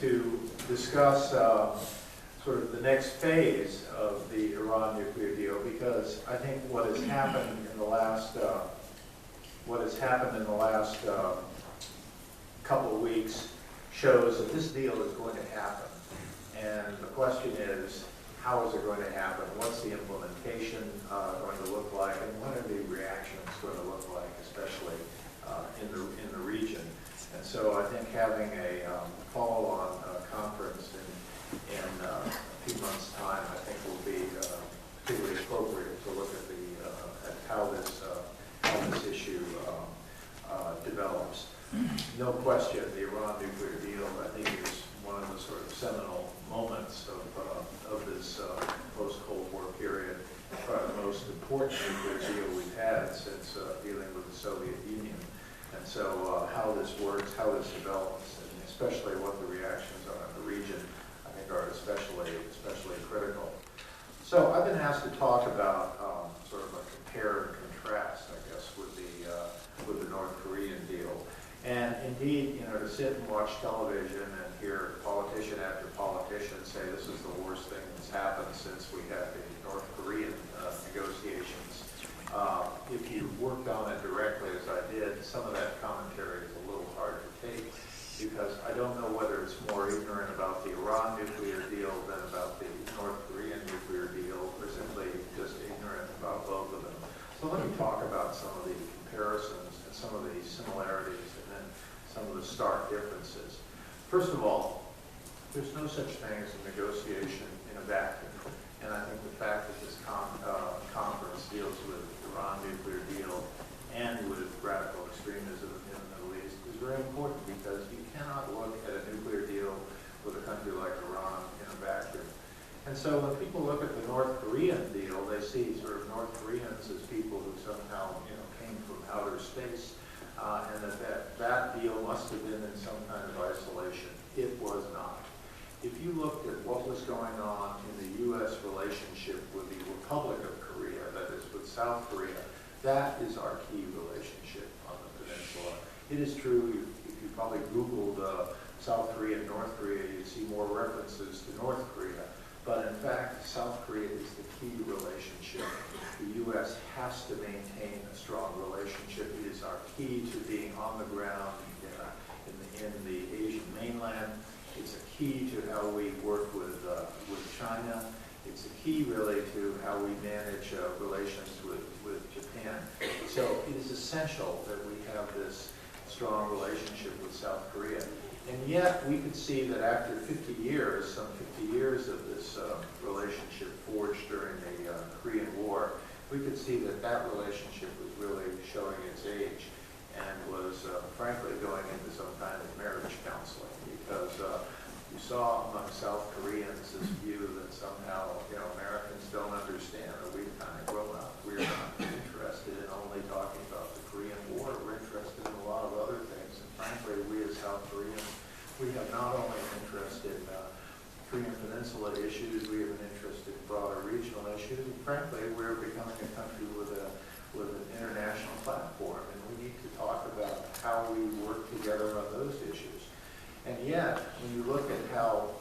to discuss sort of the next phase of the Iran nuclear deal, because I think what has happened in the last couple of weeks shows that this deal is going to happen. And the question is, how is it going to happen? What's the implementation going to look like? And what are the reactions going to look like, especially in the region? And so I think having a follow-on conference in a few months' time, I think will be particularly appropriate to look at at how this issue develops. No question, the Iran nuclear deal, I think, is one of the sort of seminal moments of this post-Cold War period, probably the most important nuclear deal we've had since dealing with the Soviet Union. And so how this works, how this develops, and especially what the reactions are in the region, I think are especially critical. So I've been asked to talk about sort of a compare and contrast, I guess, with the North Korean deal. And indeed, you know, to sit and watch television and hear politician after politician say this is the worst thing that's happened since we had the North Korean negotiations. If you worked on it directly, as I did, some of that commentary is a little hard to take, because I don't know whether it's more ignorant about the Iran nuclear deal than about the North Korean nuclear deal, or simply just ignorant about both of them. So let me talk about some of the comparisons and some of the similarities, and then some of the stark differences. First of all, there's no such thing as a negotiation in a vacuum. And I think the fact that this conference deals with the Iran nuclear deal and with radical extremism in the Middle East is very important, because you cannot look at a nuclear deal with a country like Iran in a vacuum. And so when people look at the North Korean deal, they see sort of North Koreans as people who somehow, you know, came from outer space, and that deal must have been in some kind of isolation. It was not. If you looked at what was going on in the U.S. relationship with the Republic of Korea, that is with South Korea, that is our key relationship on the peninsula. It is true, if you probably Googled South Korea and North Korea, you'd see more references to North Korea. But in fact, South Korea is the key relationship. The U.S. has to maintain a strong relationship. It is our key to being on the ground in the Asian mainland. It's a key to how we work with China. It's a key, really, to how we manage relations with Japan. So it is essential that we have this strong relationship with South Korea. And yet, we could see that after 50 years, some 50 years of this relationship forged during the Korean War, we could see that that relationship was really showing its age and was, frankly, going into some kind of marriage counseling, because you saw among South Koreans this view that somehow, you know, Americans don't understand, or we've kind of grown up. We're not interested in only talking about the Korean War. We're interested in a lot of other things. And frankly, we as South Koreans, we have not only an interest in Korean Peninsula issues, we have an interest in broader regional issues. And frankly, we're becoming a country with an international platform, and we need to talk about how we work together on those issues. And yet, when you look at how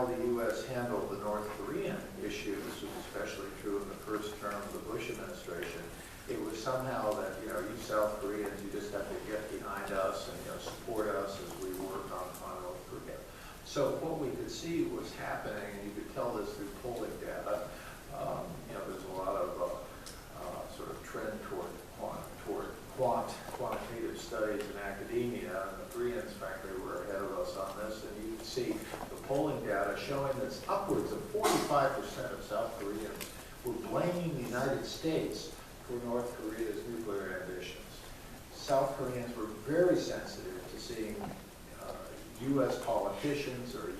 the U.S. handled the North Korean issue, this was especially true in the first term of the Bush administration, it was somehow that, you know, you South Koreans, you just have to get behind us and, you know, support us as we work on North Korea. So what we could see was happening, and you could tell this through polling data. You know, there's a lot of sort of trend toward quantitative studies in academia, and the Koreans, frankly, were ahead of us on this. And you can see the polling data showing that upwards of 45% of South Koreans were blaming the United States for North Korea's nuclear ambitions. South Koreans were very sensitive to seeing U.S. politicians or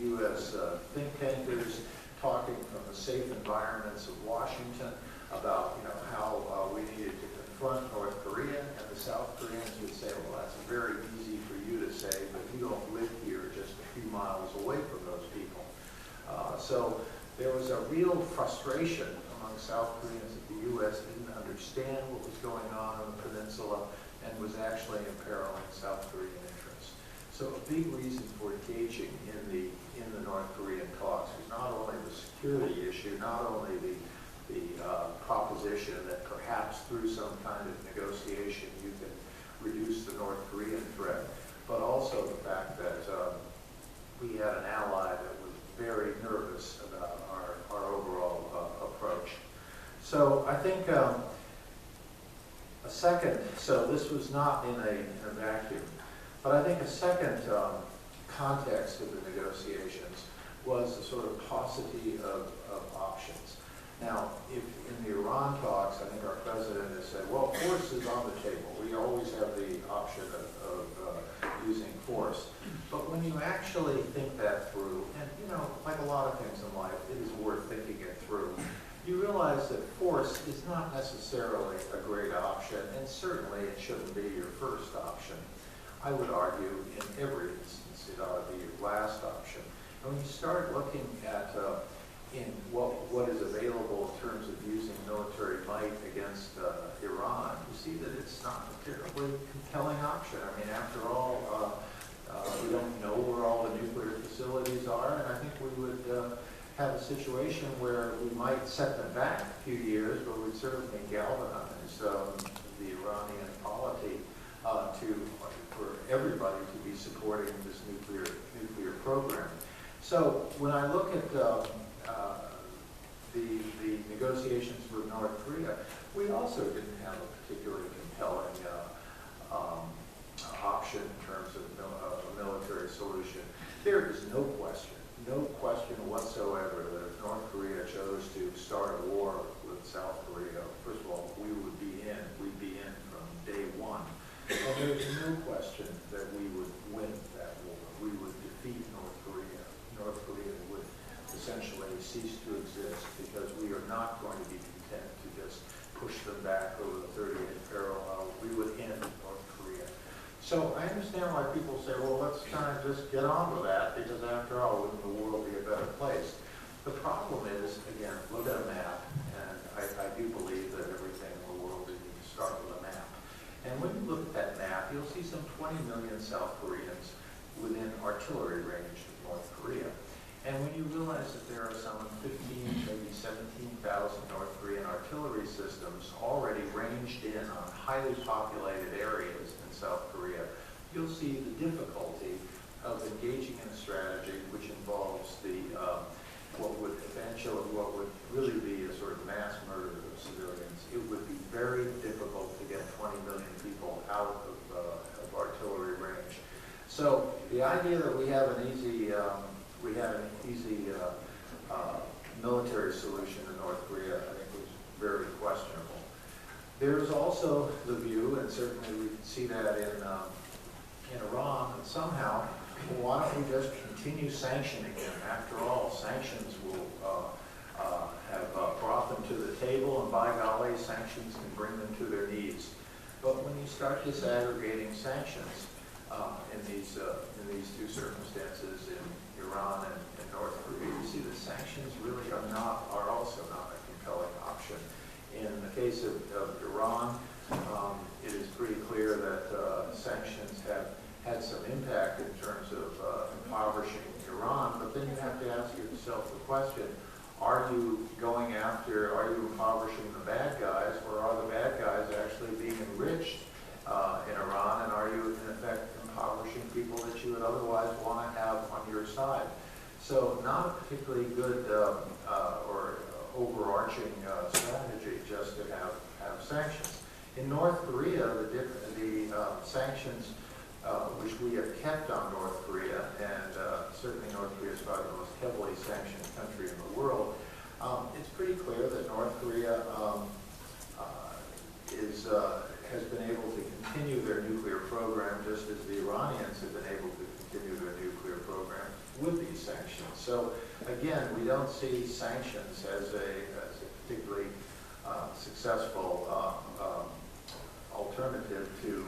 U.S. think tankers talking from the safe environments of Washington about, you know, how we needed to confront North Korea, and the South Koreans would say, well, that's very easy for you to say, but you don't live here just a few miles away from those people. So there was a real frustration among South Koreans that the U.S. didn't understand what was going on the peninsula and was actually imperiling South Korean interests. So a big reason for engaging in the North Korean talks is not only the security issue, not only the proposition that perhaps through some kind of negotiation you can reduce the North Korean threat, but also the fact that we had an ally that was very nervous about our overall approach. So I think so this was not in a vacuum, but I think a second context of the negotiations was the sort of paucity of options. Now, if in the Iran talks, I think our president has said, well, force is on the table. We always have the option of using force. But when you actually think that through, and like a lot of things in life, it is worth thinking it through, you realize that force is not necessarily a great option, and certainly it shouldn't be your first option. I would argue in every instance it ought to be your last option. And when you start looking at in what is available in terms of using military might against Iran, you see that it's not a terribly compelling option. I mean, after all, we don't know where all the nuclear facilities are, and I think we would have a situation where we might set them back a few years, but we'd certainly galvanize the Iranian polity for everybody to be supporting this nuclear program. So when I look at the negotiations with North Korea, we also didn't have a particularly compelling option in terms of a military solution. There is no question whatsoever that if North Korea chose to start a war with South Korea, first of all, we'd be in from day one. And there's no question that we would win that war. We would defeat North Korea. North Korea would essentially cease to exist because we are not going to be content to just push them back over the 38th parallel. We would end North Korea. So I understand why people say, well, let's kind of just get on with that because after all, wouldn't the world be a better place? The problem is, again, look at a map, and I do believe that everything in the world needs to start with a map. And when you look at that map, you'll see some 20 million South Koreans within artillery range of North Korea. And when you realize that there are some 15, maybe 17,000 North Korean artillery systems already ranged in on highly populated areas in South Korea, you'll see the difficulty of engaging in a strategy which involves what would really be a sort of mass murder of civilians. It would be very difficult to get 20 million people out of artillery range. So the idea that we have an easy military solution in North Korea, I think, was very questionable. There's also the view, and certainly we can see that in Iran, that somehow, well, why don't we just continue sanctioning them? After all, sanctions will have brought them to the table, and by golly, sanctions can bring them to their knees. But when you start disaggregating sanctions in these two circumstances, in Iran and North Korea, you see that sanctions really are also not a compelling option. In the case of Iran, it is pretty clear that sanctions have had some impact in terms of impoverishing Iran, but then you have to ask yourself the question, are you impoverishing the bad guys, or are the bad guys actually being enriched in Iran, and are you in effect impoverishing people that you would otherwise want to have on your side? So not a particularly good or overarching strategy just to have sanctions. In North Korea, the sanctions which we have kept on North Korea, and certainly North Korea is probably the most heavily sanctioned country in the world, it's pretty clear that North Korea has been able to continue their nuclear program just as the Iranians have been able to continue their nuclear program with these sanctions. So again, we don't see sanctions as a particularly successful alternative to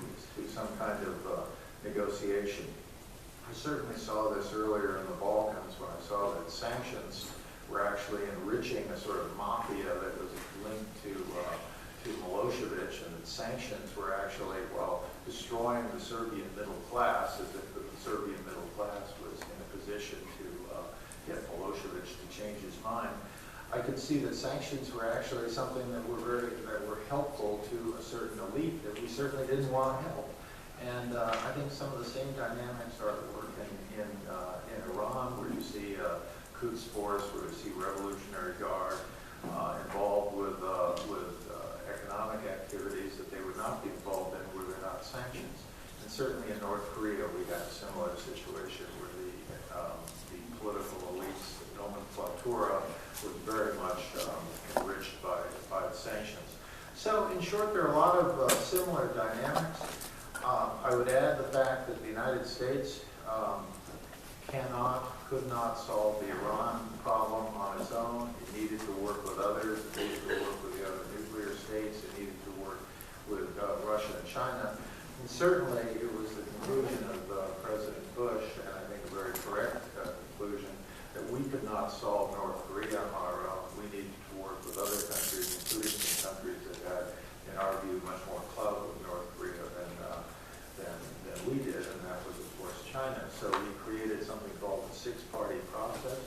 some kind of negotiation. I certainly saw this earlier in the Balkans when I saw that sanctions were actually enriching a sort of mafia that was linked to Milosevic, and that sanctions were actually, destroying the Serbian middle class, as if the Serbian middle class was in a position to get Milosevic to change his mind, I could see that sanctions were actually something that were helpful to a certain elite that we certainly didn't want to help. And I think some of the same dynamics are at work in Iran, where you see Quds Force, where you see Revolutionary Guard involved with economic activities that they would not be involved in where they're not sanctions. And certainly in North Korea, we had a similar situation where the political elites, the nomenklatura, was very much enriched by the sanctions. So in short, there are a lot of similar dynamics. I would add the fact that the United States could not solve the Iran problem on its own. It needed to work with others. It needed to work with the other nuclear states. It needed to work with Russia and China. And certainly it was the conclusion of President Bush, and I think a very correct conclusion, that we could not solve North Korea on our own. We needed to work with other countries, including some countries that had, in our view, much more clout with North Korea than we did, and that was, of course, China. So we created something called the six-party process.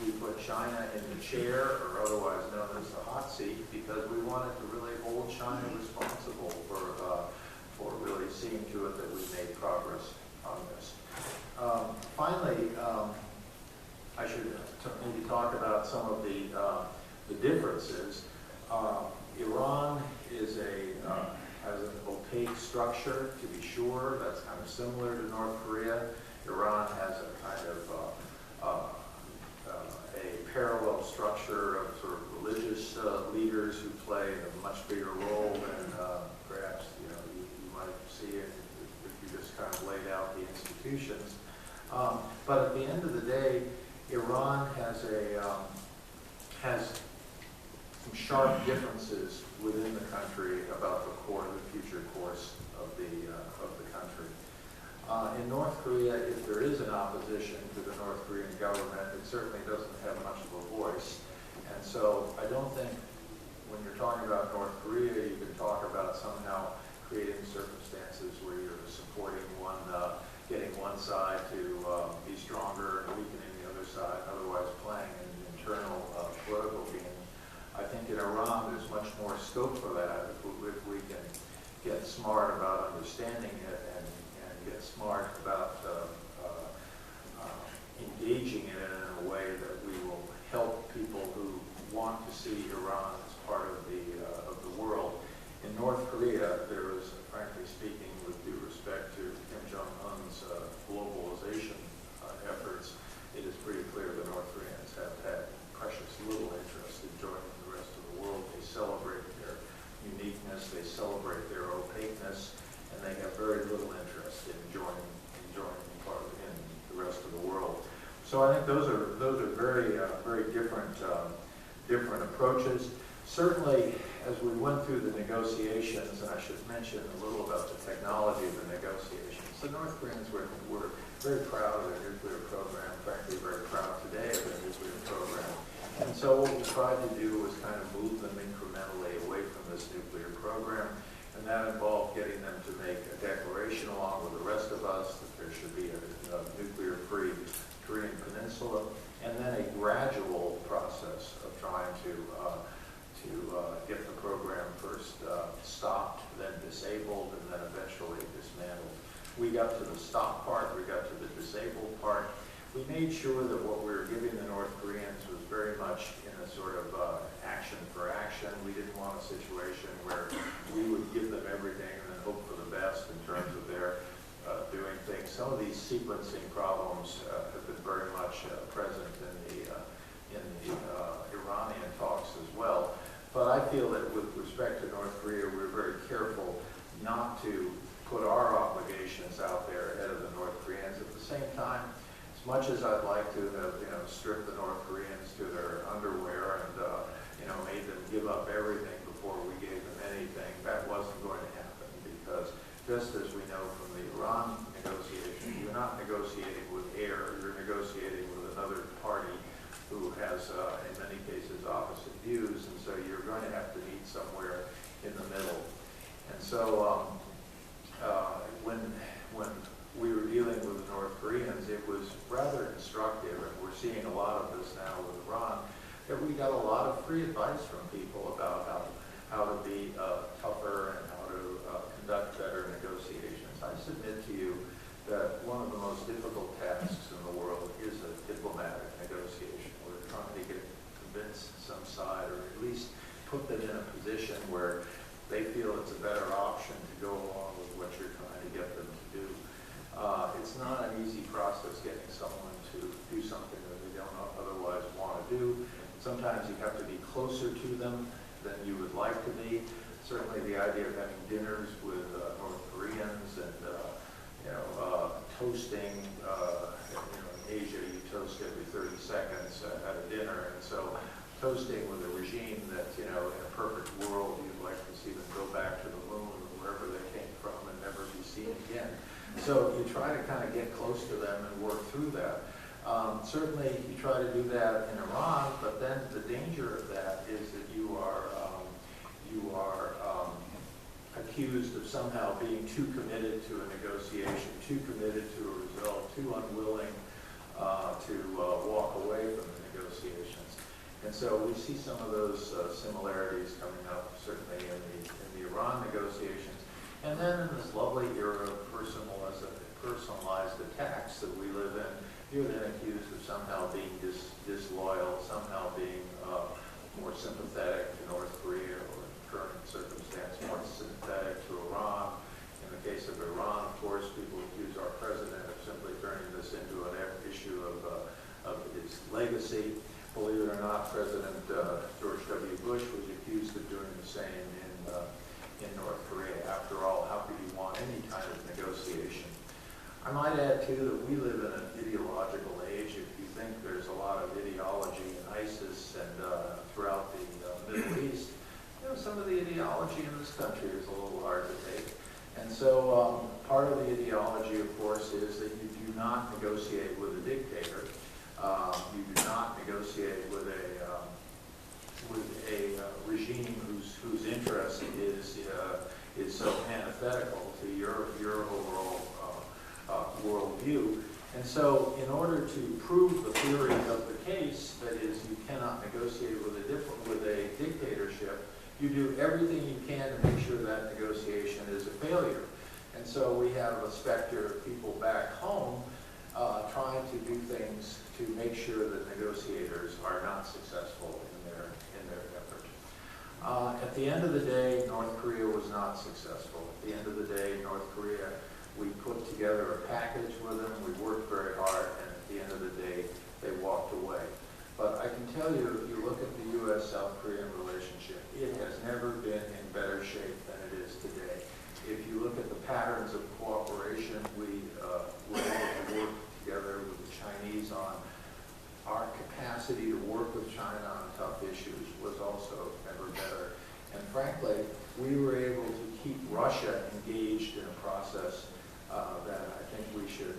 We put China in the chair, or otherwise known as the hot seat, because we wanted to really hold China responsible for really seeing to it that we made progress on this. Finally, I should maybe talk about some of the differences. Iran has an opaque structure, to be sure. That's kind of similar to North Korea. Iran has a kind of a parallel structure of sort of religious leaders who play a much bigger role than perhaps you might see it if you just kind of laid out the institutions. But at the end of the day, Iran has some sharp differences within the country about the future course of the country. In North Korea, if there is an opposition to the North Korean government, it certainly doesn't have much of a voice. And so I don't think when you're talking about North Korea, you can talk about somehow creating circumstances where you're supporting getting one side to be stronger and weakening the other side, otherwise playing an internal political game. I think in Iran there's much more scope for that if we can get smart about understanding it and get smart about engaging in it in a way that we will help people who want to see Iran as part of the world. In North Korea, there is, frankly speaking, with due respect to Kim Jong-un's globalization efforts, it is pretty clear the North Koreans have had precious little interest in joining the rest of the world. They celebrate their uniqueness, they celebrate their opaqueness, and they have very little interest in joining part in the rest of the world. So I think those are very different approaches. Certainly, as we went through the negotiations, and I should mention a little about the technology of the negotiations, the North Koreans were very proud of their nuclear program, frankly very proud today of their nuclear program. And so what we tried to do was kind of move them incrementally away from this nuclear program, and that involved getting them to make a declaration along with the rest of us that there should be a nuclear-free Korean peninsula, and then a gradual process of trying to get the program first stopped, then disabled, and then eventually dismantled. We got to the stop part, we got to the disabled part. We made sure that what we were giving the North Koreans was very much in a sort of action for action. We didn't want a situation where we would give them everything and then hope for the best in terms of their doing things. Some of these sequencing problems have been very much present in the Iranian talks as well. But I feel that with respect to North Korea, we're very careful not to put our obligations out there ahead of the North Koreans. At the same time, as much as I'd like to have stripped the North Koreans to their underwear and made them give up everything before we gave them anything, that wasn't going to happen, because just as we know from the Iran negotiation, you're not negotiating with air, you're negotiating with another party who has, in many cases, opposite views, and so you're going to have to meet somewhere in the middle. And so when we were dealing with the North Koreans, it was rather instructive, and we're seeing a lot of this now with Iran, that we got a lot of free advice from people about how to be tougher and how to conduct better negotiations. I submit to you that one of the most difficult tasks in the world is a diplomatic negotiation. We're trying to convince some side, or at least put them in a position where they feel it's a better option to go along with what you're trying to get them to do. It's not an easy process getting someone to do something that they don't otherwise want to do. Sometimes you have to be closer to them than you would like to be. Certainly the idea of having dinners with North Koreans and toasting, in Asia you toast every 30 seconds at a dinner, and so toasting with a regime that, in a perfect world, you'd like to see them go back to the moon or wherever they came from and never be seen again. So you try to kind of get close to them and work through that. Certainly you try to do that in Iran, but then the danger of that is that you are accused of somehow being too committed to a negotiation, too committed to a result, too unwilling to walk away from the negotiations. And so we see some of those similarities coming up, certainly in the Iran negotiations. And then in this lovely era of personalized attacks that we live in, you're then accused of somehow being disloyal, somehow being more sympathetic to North Korea, or in the current circumstance, more sympathetic to Iran. In the case of Iran, of course, people accuse our president of simply turning this into an issue of his legacy. Believe it or not, President George W. Bush was accused of doing the same in North Korea. After all, how could you want any kind of negotiation? I might add, too, that we live in an ideological age. If you think there's a lot of ideology in ISIS and throughout the Middle East, some of the ideology in this country is a little hard to take. And so part of the ideology, of course, is that you do not negotiate with a dictator. You do not negotiate with a regime whose interest is so antithetical to your overall worldview. And so, in order to prove the theory of the case, that is, you cannot negotiate with a dictatorship, you do everything you can to make sure that negotiation is a failure. And so we have a specter of people back home trying to do things to make sure that negotiators are not successful in their effort. At the end of the day, North Korea was not successful. At the end of the day, North Korea, we put together a package with them, we worked very hard, and at the end of the day, they walked away. But I can tell you, if you look at the U.S.-South Korean relationship, it has never been in better shape than it is today. If you look at the patterns of cooperation, we were able to work together with the Chinese on our capacity to work with China on tough issues was also never better. And frankly, we were able to keep Russia engaged in a process that I think we should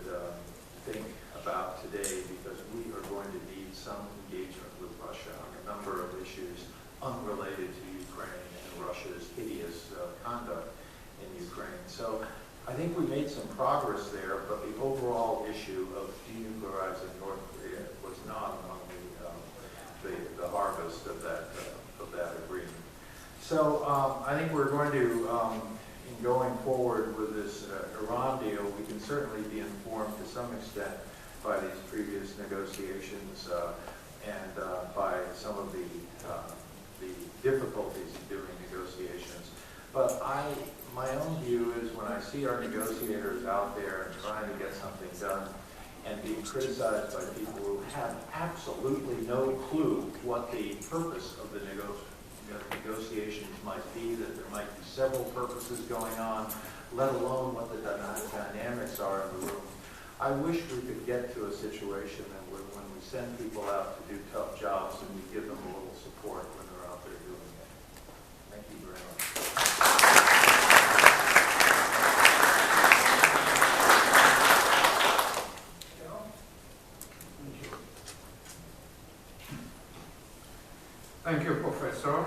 think about today, because we are going to need some engagement with Russia on a number of issues unrelated to Ukraine and Russia's hideous conduct in Ukraine. So I think we made some progress there, but the overall issue of denuclearizing North Korea was not among the harvest of that agreement. So I think we're going to, in going forward with this Iran deal, we can certainly be informed to some extent by these previous negotiations and by some of the difficulties of doing negotiations. But my own view is, when I see our negotiators out there and trying to get something done and being criticized by people who have absolutely no clue what the purpose of the negotiations might be, that there might be several purposes going on, let alone what the dynamics are in the room. I wish we could get to a situation that when we send people out to do tough jobs, and we give them a little support when they're out there doing it. Thank you very much. Thank you, Professor.